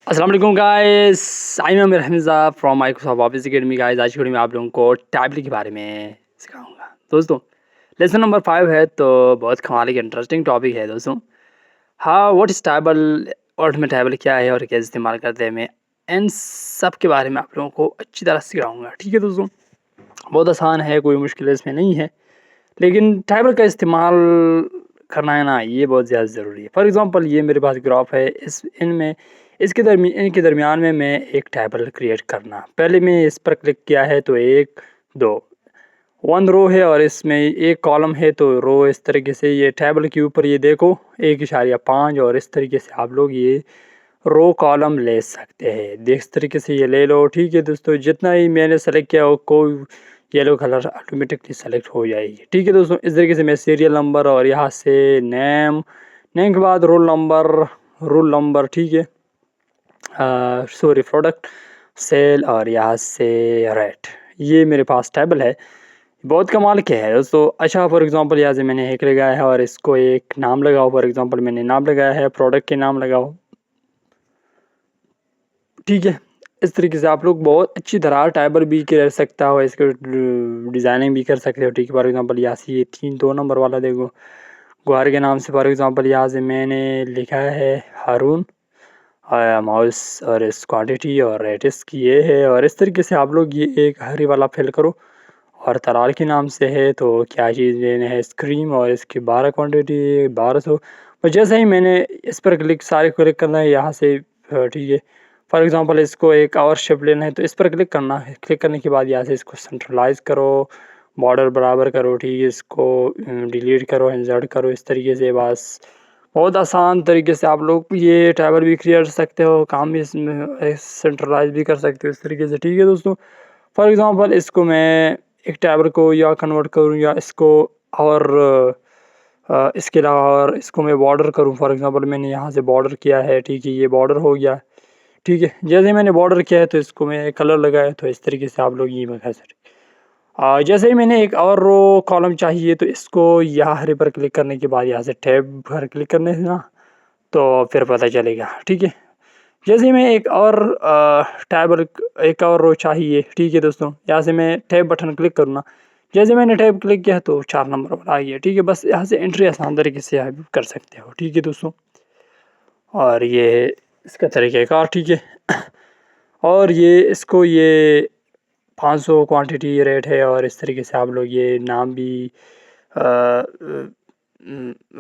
अस्सलाम वालेकुम guys, I am Aamir Hamza from Microsoft office academy. Guys आज की वीडियो में आप लोगों को टैबलेट के बारे में सिखाऊंगा। दोस्तों लेसन नंबर 5 है, तो बहुत कमाल की इंटरेस्टिंग टॉपिक है दोस्तों। हाँ, व्हाट इज़ टैबल और में टैबल क्या है और कैसे इस्तेमाल करते हैं, मैं इन सब के बारे में आप लोगों को अच्छी तरह सिखाऊंगा। ठीक है दोस्तों, बहुत आसान है, कोई मुश्किल इसमें नहीं है, लेकिन टैबल का इस्तेमाल करना है ना, ये बहुत ज़्यादा ज़रूरी है। फॉर एग्ज़ाम्पल ये मेरे पास ग्राफ है, इनके दरमियान में मैं एक टैबल क्रिएट करना। पहले मैं इस पर क्लिक किया है तो 1 2 1 रो है और इसमें एक कॉलम है, तो रो इस तरीके से ये टैबल के ऊपर ये देखो 1.5 और इस तरीके से आप लोग ये रो कॉलम ले सकते हैं। देख इस तरीके से ये ले लो। ठीक है दोस्तों, जितना ही मैंने सेलेक्ट किया हो कोई येलो कलर ऑटोमेटिकली सेलेक्ट हो जाएगी। ठीक है दोस्तों, इस तरीके से मैं सीरियल नंबर और यहाँ से नेम नेम के बाद रोल नंबर ठीक है, सॉरी प्रोडक्ट सेल और यहाँ से रेट, ये मेरे पास टेबल है। बहुत कमाल के है दोस्तों। अच्छा, फॉर एग्जांपल यहाँ से मैंने एक लगाया है और इसको एक नाम लगाओ। फॉर एग्जांपल मैंने नाम लगाया है, प्रोडक्ट के नाम लगाओ। ठीक है, इस तरीके से आप लोग बहुत अच्छी तरह टेबल भी कर सकता हो, इसको डिज़ाइनिंग भी कर सकते हो। ठीक है, फॉर एग्जांपल यहाँ से ये 2 नंबर वाला देखो, गुहार के नाम से। फॉर एग्जांपल यहाँ से मैंने लिखा है हारून, माउस और इस क्वांटिटी और रेट इसकी ये है। और इस तरीके से आप लोग ये एक हरी वाला फिल करो। और तरार के नाम से है तो क्या चीज़ लेना है, स्क्रीम, और इसकी 12 क्वांटिटी 1200। और जैसे ही मैंने इस पर सारे क्लिक करना है यहाँ से, ठीक है। फॉर एग्जांपल इसको एक और शेप लेना है तो इस पर क्लिक करना है। क्लिक करने के बाद यहाँ से इसको सेंट्रलाइज करो, बॉर्डर बराबर करो। ठीक है, इसको डिलीट करो, इंसर्ट करो, इस तरीके से। बस बहुत आसान तरीके से आप लोग ये टेबल भी क्रिएट कर सकते हो, काम भी इसमें सेंट्रलाइज भी कर सकते हो इस तरीके से। ठीक है दोस्तों, फॉर एग्जांपल इसको मैं एक टेबल को या कन्वर्ट करूँ या इसको और इसके अलावा और इसको मैं बॉर्डर करूँ। फॉर एग्जांपल मैंने यहाँ से बॉर्डर किया है। ठीक है, ये बॉर्डर हो गया। ठीक है, जैसे मैंने बॉर्डर किया है तो इसको मैं कलर लगाया, तो इस तरीके से आप लोग ये बता सकते। जैसे ही मैंने एक और रो कॉलम चाहिए तो इसको यहाँ हरे पर क्लिक करने के बाद यहाँ से टैब पर क्लिक करने से ना, तो फिर पता चलेगा। ठीक है, जैसे ही मैं टैब एक और रो चाहिए। ठीक है दोस्तों, यहाँ से मैं टैब बटन क्लिक करूँगा। जैसे मैंने टैब क्लिक किया तो 4 नंबर वाला आ गया। ठीक है, बस यहाँ से एंट्री आसान तरीके से आप कर सकते हो। ठीक है दोस्तों, और ये इसका तरीक़ाकार। ठीक है, और ये 500 क्वांटिटी रेट है और इस तरीके से आप लोग ये नाम भी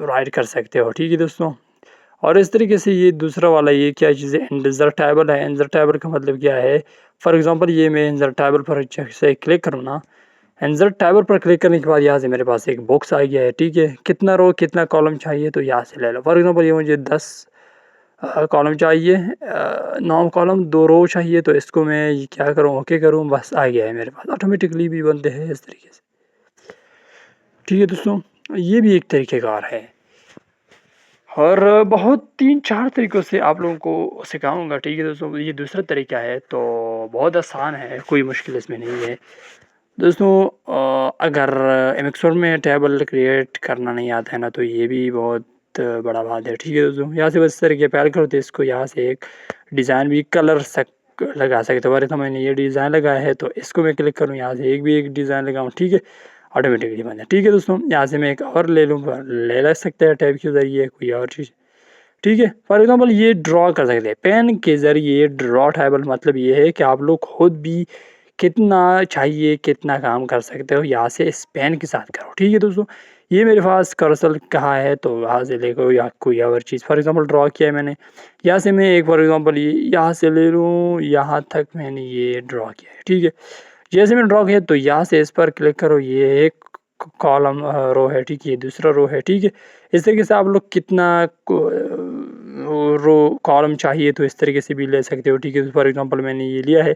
राइट कर सकते हो। ठीक है दोस्तों, और इस तरीके से ये दूसरा वाला ये क्या चीज़ है, इंसर्ट टेबल है। इंसर्ट टेबल का मतलब क्या है, फॉर एग्जांपल ये मैं इंसर्ट टेबल पर से क्लिक करूँ ना, इंसर्ट टेबल पर क्लिक करने के बाद यहाँ से मेरे पास एक बॉक्स आ गया है। ठीक है, कितना रो कितना कॉलम चाहिए तो यहाँ से ले लो। फॉर एग्जांपल ये मुझे 10 कॉलम चाहिए, 9 कॉलम 2 रो चाहिए, तो इसको मैं ये क्या करूँ, ओके करूँ, बस आ गया है मेरे पास। ऑटोमेटिकली भी बनते हैं इस तरीके से। ठीक है दोस्तों, ये भी एक तरीक़ेकार है और बहुत 3-4 तरीक़ों से आप लोगों को सिखाऊँगा। ठीक है दोस्तों, ये दूसरा तरीका है तो बहुत आसान है, कोई मुश्किल इसमें नहीं है। दोस्तों अगर एमएक्स वर्ड में टेबल क्रिएट करना नहीं आता है ना, तो ये भी बहुत बड़ा बात है। ठीक है दोस्तों, यहाँ से बस इस तरीके प्यार करो तो इसको यहाँ से एक डिज़ाइन भी लगा सकते हो। अरे तो मैंने ये डिज़ाइन लगाया है तो इसको मैं क्लिक करूँ, यहाँ से एक डिज़ाइन लगाऊँ। ठीक है, ऑटोमेटिकली बन जाए। ठीक है दोस्तों, यहाँ से मैं एक और ले सकते हैं टैब के ज़रिए कोई और चीज़। ठीक है, फॉर एग्जांपल ये ड्रॉ कर सकते हैं पेन के ज़रिए। ड्रॉ टेबल मतलब ये है कि आप लोग खुद भी कितना चाहिए कितना काम कर सकते हो, यहाँ से इस पेन के साथ करो। ठीक है दोस्तों, ये मेरे पास कर्सर कहाँ है तो यहाँ से लेकर या कोई और चीज़। फॉर एग्जांपल ड्रॉ किया है मैंने, यहाँ से मैं एक फॉर एग्जांपल ये यहाँ से ले लूँ, यहाँ तक मैंने ये ड्रॉ किया है। ठीक है, जैसे मैंने ड्रॉ किया तो यहाँ से इस पर क्लिक करो, ये एक कॉलम रो है। ठीक है, ये दूसरा रो है। ठीक है, इस तरीके से आप लोग कितना रो कॉलम चाहिए तो इस तरीके से भी ले सकते हो। ठीक है, फॉर एग्जांपल मैंने ये लिया है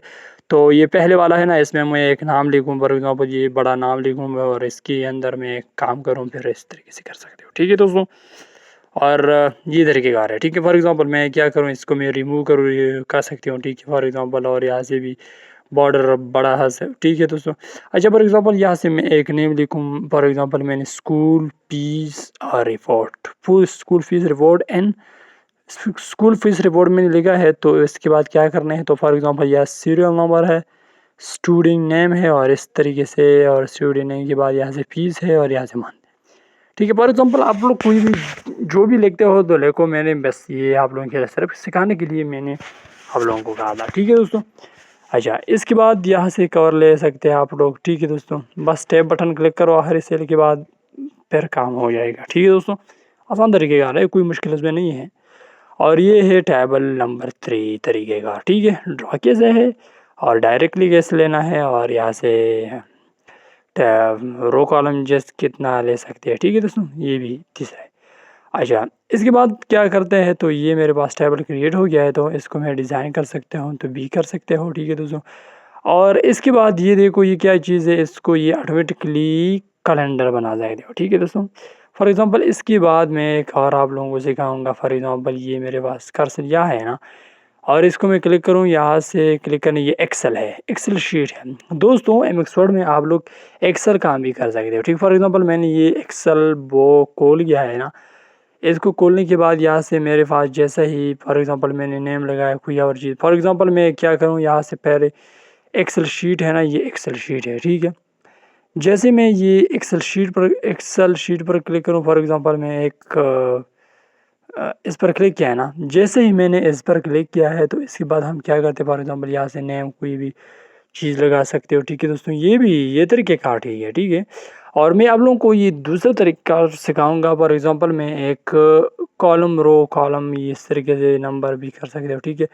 तो ये पहले वाला है ना, इसमें मैं एक नाम लिखूँ। फॉर एग्जांपल ये बड़ा नाम लिखूँ मैं और इसके अंदर मैं एक काम करूँ, फिर इस तरीके से कर सकते हो। ठीक है दोस्तों, और ये तरीक़ेकार है। ठीक है, फॉर एग्जांपल मैं क्या करूँ, इसको मैं रिमूव करूँ, ये कर सकती हूँ। ठीक है, फॉर एग्जांपल और यहाँ से भी बॉर्डर बड़ा है। ठीक है दोस्तों, अच्छा फॉर एग्जांपल यहाँ से मैं एक नेम लिखूँ। फॉर एग्जांपल मैंने school fees report, full school fees report and school fees report में लिखा है तो इसके बाद क्या करना है, तो फॉर एग्जांपल यह सीरियल नंबर है, स्टूडेंट नेम है और इस तरीके से, और स्टूडेंट नेम के बाद यहाँ से फीस है और यहाँ से मंथ। ठीक है, फॉर एग्जांपल आप लोग कोई भी जो भी लिखते हो तो लिखो, मैंने बस ये आप लोगों के सिर्फ सिखाने के लिए मैंने आप लोगों को कहा था। ठीक है दोस्तों। अच्छा, इसके बाद यहाँ से कवर ले सकते हैं आप लोग। ठीक है दोस्तों, बस टैब बटन क्लिक करो हर सेल के बाद, फिर काम हो जाएगा। ठीक है दोस्तों, आसान तरीके का है, कोई मुश्किल इसमें नहीं है। और ये है टेबल नंबर 3 तरीके का। ठीक है, ड्रॉ कैसे है और डायरेक्टली कैसे लेना है, और यहाँ से रो कॉलम जस्ट कितना ले सकते हैं। ठीक है दोस्तों, ये भी तीसरा है। अच्छा, इसके बाद क्या करते हैं, तो ये मेरे पास टेबल क्रिएट हो गया है, तो इसको मैं डिज़ाइन कर सकता हूँ तो भी कर सकते हो। ठीक है दोस्तों, और इसके बाद ये देखो ये क्या चीज़ है, इसको ये ऑटोमेटिकली कैलेंडर बना सकते हो। ठीक है दोस्तों, फॉर एग्ज़ाम्पल इसके बाद मैं एक और आप लोगों को सिखाऊंगा। फॉर एग्ज़ाम्पल ये मेरे पास कर्सर यहाँ है ना, और इसको मैं क्लिक करूँ, यहाँ से क्लिक करने, ये एक्सेल है, एक्सेल शीट है दोस्तों। एमएस वर्ड में आप लोग एक्सेल काम भी कर सकते हो। ठीक, फॉर एग्ज़ाम्पल मैंने ये एक्सेल वो खोल गया है ना, इसको खोलने के बाद यहाँ से मेरे पास जैसे ही फॉर एग्ज़ाम्पल मैंने नेम लगाया कोई और चीज़, फॉर एग्ज़ाम्पल मैं क्या करूँ, यहाँ से पहले एक्सेल शीट है ना, ये एक्सेल शीट है। ठीक है, जैसे मैं ये एक्सेल शीट पर क्लिक करूँ, फॉर एग्ज़ाम्पल मैं एक इस पर क्लिक किया है ना, जैसे ही मैंने इस पर क्लिक किया है तो इसके बाद हम क्या करते हैं, फॉर एग्ज़ाम्पल यहाँ से नेम कोई भी चीज़ लगा सकते हो। ठीक है दोस्तों, ये भी ये तरीके का ठीक है। ठीक है, और मैं आप लोगों को ये दूसरा तरीका सिखाऊंगा। फॉर एग्ज़ाम्पल मैं एक कॉलम रो कॉलम इस तरीके से नंबर भी कर सकते हो। ठीक है,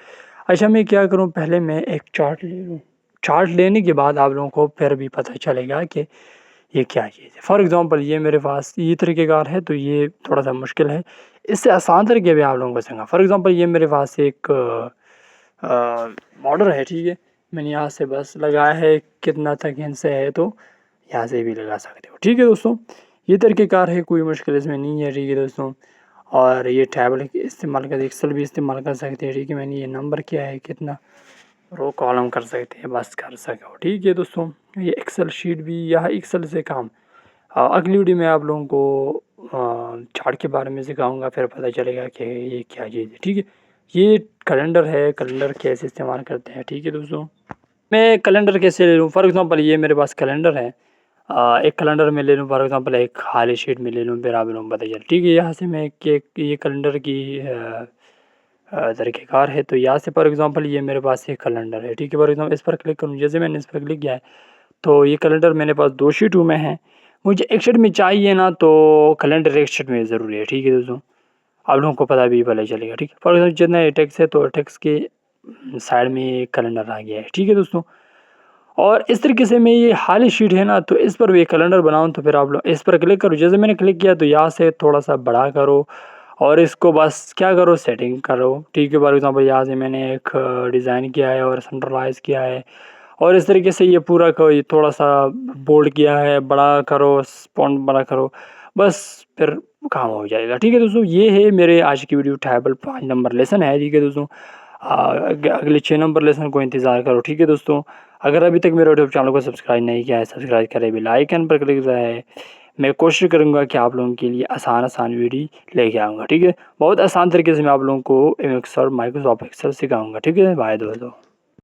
अच्छा मैं क्या करूँ, पहले मैं एक चार्ट ले लूँ। चार्ट लेने के बाद आप लोगों को फिर भी पता चलेगा कि ये क्या चीज़ है। फॉर एग्ज़ाम्पल ये मेरे पास ये तरीक़ेकार है, तो ये थोड़ा सा मुश्किल है, इससे आसान तरीके भी आप लोगों को सिखाऊंगा। फॉर एग्ज़ाम्पल ये मेरे पास एक बॉर्डर है। ठीक है, मैंने यहाँ से बस लगाया है, कितना तक इनसे है तो यहाँ से भी लगा सकते हो। ठीक है दोस्तों, ये तरीक़ेकार है, कोई मुश्किल इसमें नहीं है। ठीक है दोस्तों, और ये टैब इस्तेमाल कर एक्सेल भी इस्तेमाल कर सकते हैं। ठीक है, मैंने ये नंबर किया है, कितना रो कॉलम कर सकते हैं, बस कर सको। ठीक है दोस्तों, ये एक्सेल शीट भी, यह एक्सेल से काम। अगली वीडियो में आप लोगों को चार्ट के बारे में सिखाऊंगा, फिर पता चलेगा कि ये क्या चीज़ है। ठीक है, ये कैलेंडर है, कैलेंडर कैसे इस्तेमाल करते हैं। ठीक है दोस्तों, मैं कैलेंडर कैसे ले लूँ, फॉर एग्ज़ाम्पल ये मेरे पास कैलेंडर है, एक कैलेंडर में ले लूँ, फॉर एग्ज़ाम्पल एक खाली शीट में ले लूँ, फिर आप लोगों को पता चले। ठीक है, यहाँ से मैं ये कैलेंडर की तरीक़ेकार है, तो यहाँ से फॉर एग्ज़ाम्पल ये मेरे पास एक कैलेंडर है। ठीक है, फॉर एग्ज़ाम्पल इस पर क्लिक करूँ, जैसे मैंने इस पर क्लिक किया है तो ये कैलेंडर मेरे पास 2 शीटों में है। मुझे एक शीट में चाहिए ना, तो कैलेंडर एक शीट में ज़रूरी है। ठीक है दोस्तों, आप लोगों को पता भी पता चलेगा। ठीक है, फॉर एग्ज़ाम्पल जितना ये टेक्स्ट है तो टेक्स्ट के साइड में ये कैलेंडर आ गया है। ठीक है दोस्तों, और इस तरीके से मैं ये खाली शीट है ना, तो इस पर भी कैलेंडर बनाऊँ, तो फिर आप लोग इस पर क्लिक करो, जैसे मैंने क्लिक किया तो यहाँ से थोड़ा सा बड़ा करो और इसको बस क्या करो, सेटिंग करो। ठीक है, फॉर एग्ज़ाम्पल यहाँ से मैंने एक डिज़ाइन किया है और सेंट्रलाइज़ किया है, और इस तरीके से ये पूरा को ये थोड़ा सा बोल्ड किया है, बड़ा करो, फ़ॉन्ट बड़ा करो, बस फिर काम हो जाएगा। ठीक है दोस्तों, ये है मेरे आज की वीडियो, टेबल 5 नंबर लेसन है। ठीक है दोस्तों, अगले 6 नंबर लेसन को इंतज़ार करो। ठीक है दोस्तों, अगर अभी तक मेरे यूट्यूब चैनल को सब्सक्राइब नहीं किया है, सब्सक्राइब करें, बेल आइकन पर क्लिक है। मैं कोशिश करूँगा कि आप लोगों के लिए आसान वीडियो लेके आऊँगा। ठीक है, बहुत आसान तरीके से मैं आप लोगों को एम एक्स और माइक्रोसॉफ्ट एक्सेल सिखाऊँगा। ठीक है, बाय दोस्तों।